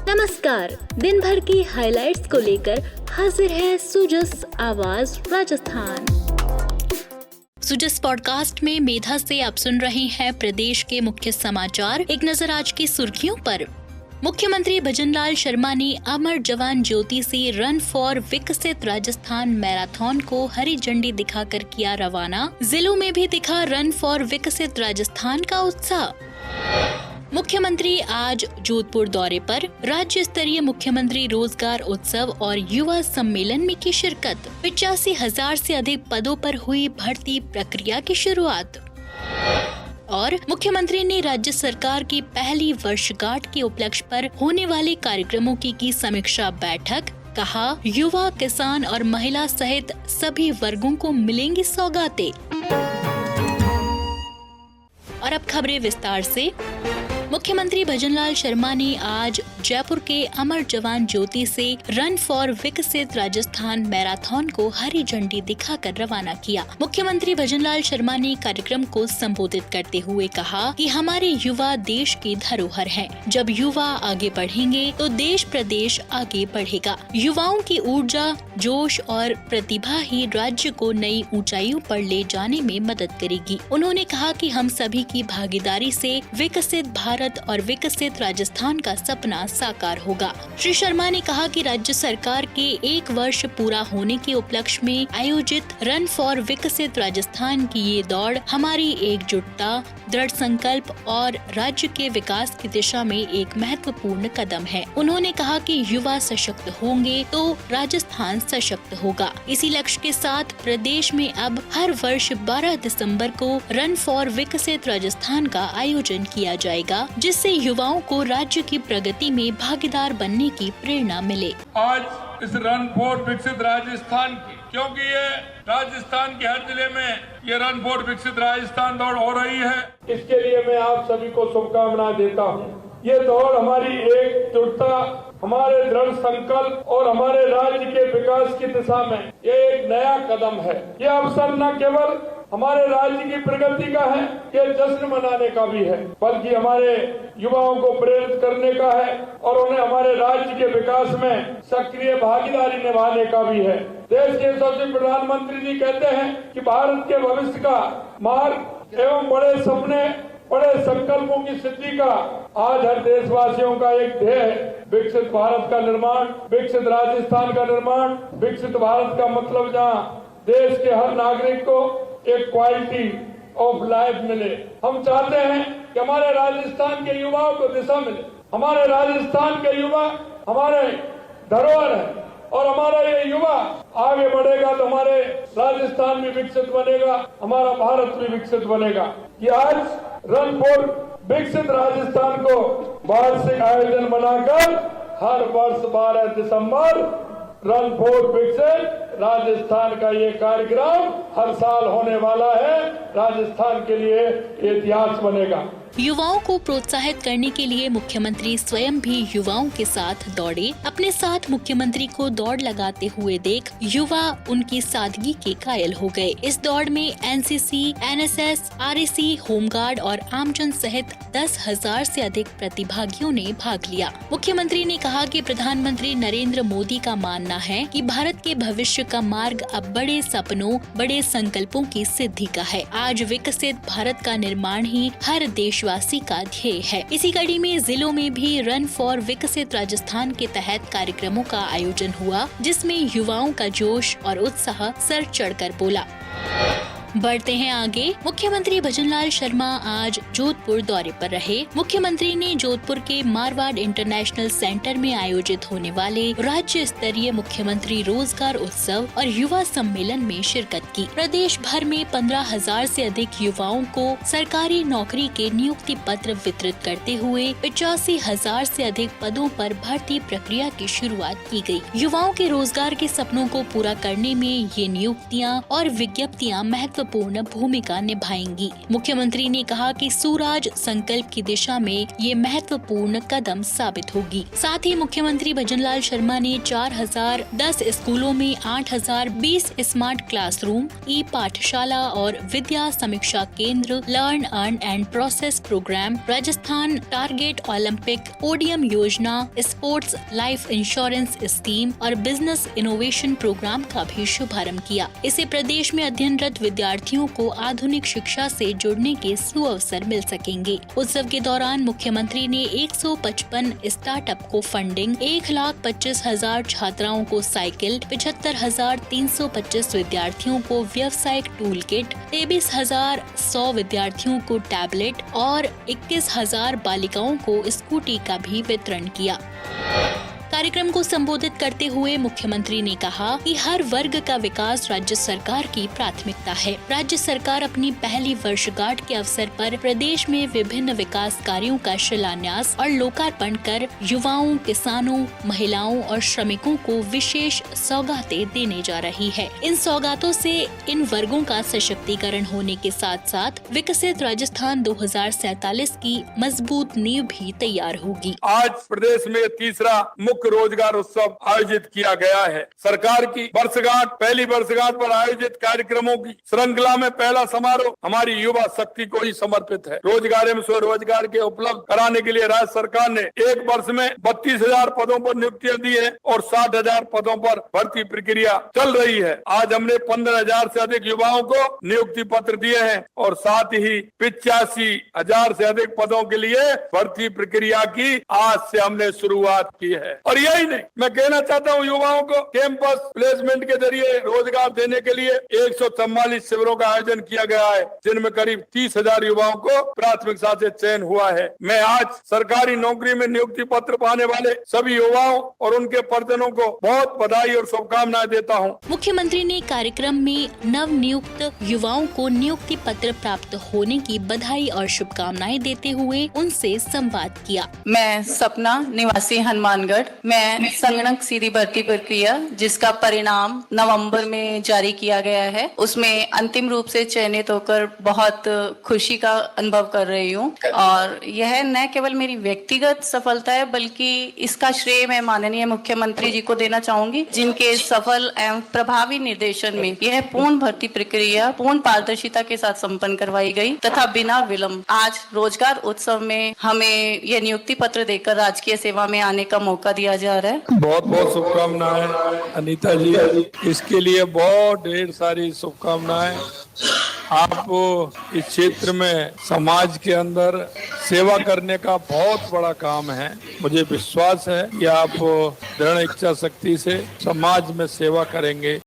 नमस्कार, दिन भर की हाइलाइट्स को लेकर हाजिर है सुजस आवाज राजस्थान। सुजस पॉडकास्ट में मेधा से आप सुन रहे हैं प्रदेश के मुख्य समाचार। एक नजर आज की सुर्खियों पर। मुख्यमंत्री भजनलाल शर्मा ने अमर जवान ज्योति से रन फॉर विकसित राजस्थान मैराथन को हरी झंडी दिखाकर किया रवाना। जिलों में भी दिखा रन फॉर विकसित राजस्थान का उत्साह। मुख्यमंत्री आज जोधपुर दौरे पर। राज्य स्तरीय मुख्यमंत्री रोजगार उत्सव और युवा सम्मेलन में की शिरकत। 85,000 से अधिक पदों पर हुई भर्ती प्रक्रिया की शुरुआत। और मुख्यमंत्री ने राज्य सरकार की पहली वर्षगांठ के उपलक्ष्य पर होने वाले कार्यक्रमों की समीक्षा बैठक। कहा, युवा, किसान और महिला सहित सभी वर्गों को मिलेंगी सौगातें। और अब खबरें विस्तार से। मुख्यमंत्री भजनलाल शर्मा ने आज जयपुर के अमर जवान ज्योति से रन फॉर विकसित राजस्थान मैराथन को हरी झंडी दिखाकर रवाना किया। मुख्यमंत्री भजनलाल शर्मा ने कार्यक्रम को संबोधित करते हुए कहा कि हमारे युवा देश की धरोहर हैं। जब युवा आगे बढ़ेंगे तो देश प्रदेश आगे बढ़ेगा। युवाओं की ऊर्जा, जोश और प्रतिभा ही राज्य को नई ऊंचाइयों पर ले जाने में मदद करेगी। उन्होंने कहा कि हम सभी की भागीदारी से विकसित भारत और विकसित राजस्थान का सपना साकार होगा। श्री शर्मा ने कहा कि राज्य सरकार के 1 वर्ष पूरा होने के उपलक्ष्य में आयोजित रन फॉर विकसित राजस्थान की ये दौड़ हमारी एकजुटता, दृढ़ संकल्प और राज्य के विकास की दिशा में एक महत्वपूर्ण कदम है। उन्होंने कहा कि युवा सशक्त होंगे तो राजस्थान सशक्त होगा। इसी लक्ष्य के साथ प्रदेश में अब हर वर्ष 12 दिसंबर को रन फॉर विकसित राजस्थान का आयोजन किया जाएगा, जिससे युवाओं को राज्य की प्रगति में भागीदार बनने की प्रेरणा मिले। आज इस रन फॉर विकसित राजस्थान की, क्योंकि ये राजस्थान के हर जिले में ये रन फॉर विकसित राजस्थान दौड़ हो रही है, इसके लिए मैं आप सभी को शुभकामनाएं देता हूँ। ये दौड़ हमारी एकजुटता, हमारे दृढ़ संकल्प और हमारे राज्य के विकास की दिशा में ये एक नया कदम है। ये अवसर न केवल हमारे राज्य की प्रगति का है, ये जश्न मनाने का भी है, बल्कि हमारे युवाओं को प्रेरित करने का है और उन्हें हमारे राज्य के विकास में सक्रिय भागीदारी निभाने का भी है। देश के यशस्वी प्रधानमंत्री जी कहते हैं कि भारत के भविष्य का मार्ग एवं बड़े सपने, बड़े संकल्पों की सिद्धि का आज हर देशवासियों का एक ध्येय है। विकसित भारत का निर्माण, विकसित राजस्थान का निर्माण। विकसित भारत का मतलब जहाँ देश के हर नागरिक को एक क्वालिटी ऑफ लाइफ मिले। हम चाहते हैं कि हमारे राजस्थान के युवाओं को दिशा मिले। हमारे राजस्थान के युवा हमारे धरोहर है और हमारा ये युवा आगे बढ़ेगा तो हमारे राजस्थान भी विकसित बनेगा, हमारा भारत भी विकसित बनेगा। कि आज रन फॉर विकसित राजस्थान को वार्षिक आयोजन बनाकर हर वर्ष 12 दिसंबर रन फॉर विकसित राजस्थान का ये कार्यक्रम हर साल होने वाला है। राजस्थान के लिए इतिहास बनेगा। युवाओं को प्रोत्साहित करने के लिए मुख्यमंत्री स्वयं भी युवाओं के साथ दौड़े। अपने साथ मुख्यमंत्री को दौड़ लगाते हुए देख युवा उनकी सादगी के कायल हो गए। इस दौड़ में एनसीसी, एनएसएस, आरएसी, होमगार्ड और आमजन सहित 10,000 से अधिक प्रतिभागियों ने भाग लिया। मुख्यमंत्री ने कहा कि प्रधानमंत्री नरेंद्र मोदी का मानना है कि भारत के भविष्य का मार्ग अब बड़े सपनों, बड़े संकल्पों की सिद्धि का है। आज विकसित भारत का निर्माण ही हर देशवासी का ध्येय है। इसी कड़ी में जिलों में भी रन फॉर विकसित राजस्थान के तहत कार्यक्रमों का आयोजन हुआ, जिसमें युवाओं का जोश और उत्साह सर चढ़कर बोला। बढ़ते हैं आगे। मुख्यमंत्री भजनलाल शर्मा आज जोधपुर दौरे पर रहे। मुख्यमंत्री ने जोधपुर के मारवाड़ इंटरनेशनल सेंटर में आयोजित होने वाले राज्य स्तरीय मुख्यमंत्री रोजगार उत्सव और युवा सम्मेलन में शिरकत की। प्रदेश भर में 15,000 से अधिक युवाओं को सरकारी नौकरी के नियुक्ति पत्र वितरित करते हुए 85,000 से अधिक पदों पर भर्ती प्रक्रिया की शुरुआत की गई। युवाओं के रोजगार के सपनों को पूरा करने में ये नियुक्तियाँ और विज्ञप्तियाँ महत्वपूर्ण महत्वपूर्ण भूमिका निभाएंगी। मुख्यमंत्री ने कहा कि सुराज संकल्प की दिशा में ये महत्वपूर्ण कदम साबित होगी। साथ ही मुख्यमंत्री भजनलाल शर्मा ने 4010 स्कूलों में 8020 स्मार्ट क्लासरूम, ई पाठशाला और Vidya Samiksha Kendra, learn earn and process program, Rajasthan target Olympic, ODM योजना, स्पोर्ट्स लाइफ इंश्योरेंस स्कीम और बिजनेस इनोवेशन प्रोग्राम का भी शुभारंभ किया। इससे प्रदेश में अध्ययनरत विद्यार्थियों को आधुनिक शिक्षा से जुड़ने के सुअवसर मिल सकेंगे। उत्सव के दौरान मुख्यमंत्री ने 155 स्टार्टअप को फंडिंग, 1,25,000 छात्राओं को साइकिल, 75,325 विद्यार्थियों को व्यावसायिक टूल किट, 23,100 विद्यार्थियों को टैबलेट और 21,000 बालिकाओं को स्कूटी का भी वितरण किया। कार्यक्रम को संबोधित करते हुए मुख्यमंत्री ने कहा कि हर वर्ग का विकास राज्य सरकार की प्राथमिकता है। राज्य सरकार अपनी पहली वर्षगांठ के अवसर पर प्रदेश में विभिन्न विकास कार्यों का शिलान्यास और लोकार्पण कर युवाओं, किसानों, महिलाओं और श्रमिकों को विशेष सौगातें देने जा रही है। इन सौगातों से इन वर्गों का सशक्तिकरण होने के साथ साथ विकसित राजस्थान 2047 की मजबूत नींव भी तैयार होगी। आज प्रदेश में तीसरा मुख्य रोजगार उत्सव आयोजित किया गया है। सरकार की वर्षगांठ, पहली वर्षगांठ पर आयोजित कार्यक्रमों की श्रृंखला में पहला समारोह हमारी युवा शक्ति को ही समर्पित है। रोजगार एवं स्वरोजगार के उपलब्ध कराने के लिए राज्य सरकार ने एक वर्ष में 32,000 पदों पर नियुक्तियां दी है और 60,000 पदों पर भर्ती प्रक्रिया चल रही है। आज हमने 15,000 से अधिक युवाओं को नियुक्ति पत्र दिए हैं और साथ ही 85,000 से अधिक पदों के लिए भर्ती प्रक्रिया की आज से हमने शुरुआत की है। और यही नहीं, मैं कहना चाहता हूँ युवाओं को कैंपस प्लेसमेंट के जरिए रोजगार देने के लिए 144 शिविरों का आयोजन किया गया है, जिनमें करीब 30,000 युवाओं को प्राथमिकता से चयन हुआ है। मैं आज सरकारी नौकरी में नियुक्ति पत्र पाने वाले सभी युवाओं और उनके परिजनों को बहुत बधाई और शुभकामनाएं देता हूँ। मुख्यमंत्री ने कार्यक्रम में नव नियुक्त युवाओं को नियुक्ति पत्र प्राप्त होने की बधाई और शुभकामनाएं देते हुए उनसे संवाद किया। मैं सपना, निवासी हनुमानगढ़, मैं संगणक सीधी भर्ती प्रक्रिया जिसका परिणाम नवंबर में जारी किया गया है, उसमें अंतिम रूप से चयनित होकर बहुत खुशी का अनुभव कर रही हूँ। और यह न केवल मेरी व्यक्तिगत सफलता है बल्कि इसका श्रेय मैं माननीय मुख्यमंत्री जी को देना चाहूंगी, जिनके सफल एवं प्रभावी निर्देशन में यह पूर्ण भर्ती प्रक्रिया पूर्ण पारदर्शिता के साथ संपन्न करवाई गई तथा बिना विलंब आज रोजगार उत्सव में हमें यह नियुक्ति पत्र देकर राजकीय सेवा में आने का मौका दिया जा रहा है। बहुत बहुत शुभकामनाएं अनीता जी, इसके लिए बहुत ढेर सारी शुभकामनाएं। आप इस क्षेत्र में समाज के अंदर सेवा करने का बहुत बड़ा काम है। मुझे विश्वास है कि आप दृढ़ इच्छा शक्ति से समाज में सेवा करेंगे।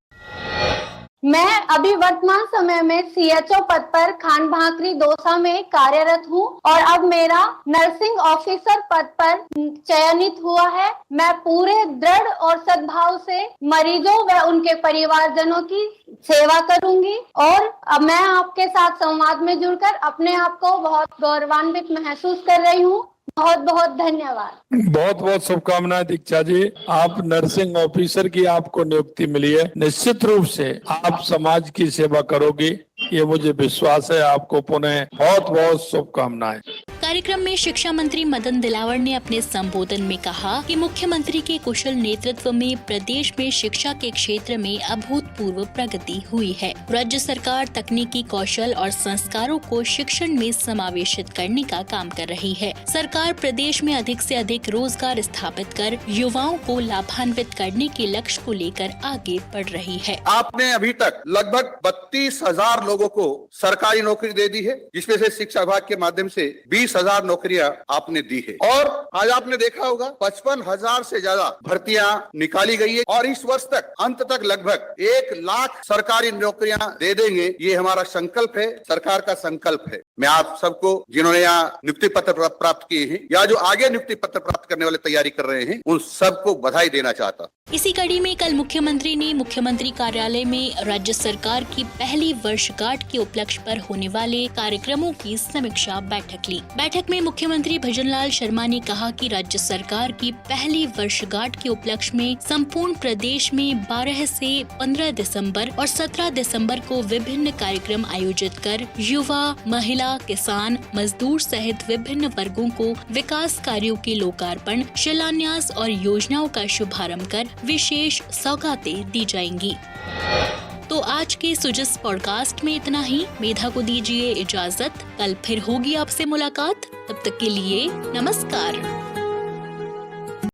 मैं अभी वर्तमान समय में सीएचओ पद पर खान भाकरी दौसा में कार्यरत हूं और अब मेरा नर्सिंग ऑफिसर पद पर चयनित हुआ है। मैं पूरे दृढ़ और सद्भाव से मरीजों व उनके परिवारजनों की सेवा करूंगी और अब मैं आपके साथ संवाद में जुड़कर अपने आप को बहुत गौरवान्वित महसूस कर रही हूं। बहुत बहुत धन्यवाद। बहुत बहुत शुभकामनाएं दीक्षा जी, आप नर्सिंग ऑफिसर की आपको नियुक्ति मिली है। निश्चित रूप से आप समाज की सेवा करोगी, ये मुझे विश्वास है। आपको पुनः बहुत बहुत शुभकामनाएं। कार्यक्रम में शिक्षा मंत्री मदन दिलावर ने अपने संबोधन में कहा कि मुख्यमंत्री के कुशल नेतृत्व में प्रदेश में शिक्षा के क्षेत्र में अभूतपूर्व प्रगति हुई है। राज्य सरकार तकनीकी कौशल और संस्कारों को शिक्षण में समावेशित करने का काम कर रही है। सरकार प्रदेश में अधिक से अधिक रोजगार स्थापित कर युवाओं को लाभान्वित करने के लक्ष्य को लेकर आगे बढ़ रही है। आपने अभी तक लगभग 32,000 लोगों को सरकारी नौकरी दे दी है, जिसमें से शिक्षा विभाग के माध्यम से 20,000 नौकरियां आपने दी है। और आज आपने देखा होगा 55,000 से ज्यादा भर्तियां निकाली गई है और इस वर्ष तक अंत तक लगभग 1 लाख सरकारी नौकरियां दे देंगे। ये हमारा संकल्प है, सरकार का संकल्प है। मैं आप सबको जिन्होंने यहाँ नियुक्ति पत्र प्राप्त किए हैं या जो आगे नियुक्ति पत्र प्राप्त करने वाले तैयारी कर रहे हैं, उन सबको बधाई देना चाहता हूं। इसी कड़ी में कल मुख्यमंत्री ने मुख्यमंत्री कार्यालय में राज्य सरकार की पहली वर्षगांठ के उपलक्ष्य पर होने वाले कार्यक्रमों की समीक्षा बैठक ली। बैठक में मुख्यमंत्री भजनलाल शर्मा ने कहा कि राज्य सरकार की पहली वर्षगांठ के उपलक्ष्य में संपूर्ण प्रदेश में 12 से 15 दिसंबर और 17 दिसंबर को विभिन्न कार्यक्रम आयोजित कर युवा, महिला, किसान, मजदूर सहित विभिन्न वर्गों को विकास कार्यों के लोकार्पण, शिलान्यास और योजनाओं का शुभारंभ कर विशेष सौगातें दी जाएंगी। तो आज के सुजस पॉडकास्ट में इतना ही। मेधा को दीजिए इजाजत। कल फिर होगी आपसे मुलाकात। तब तक के लिए नमस्कार।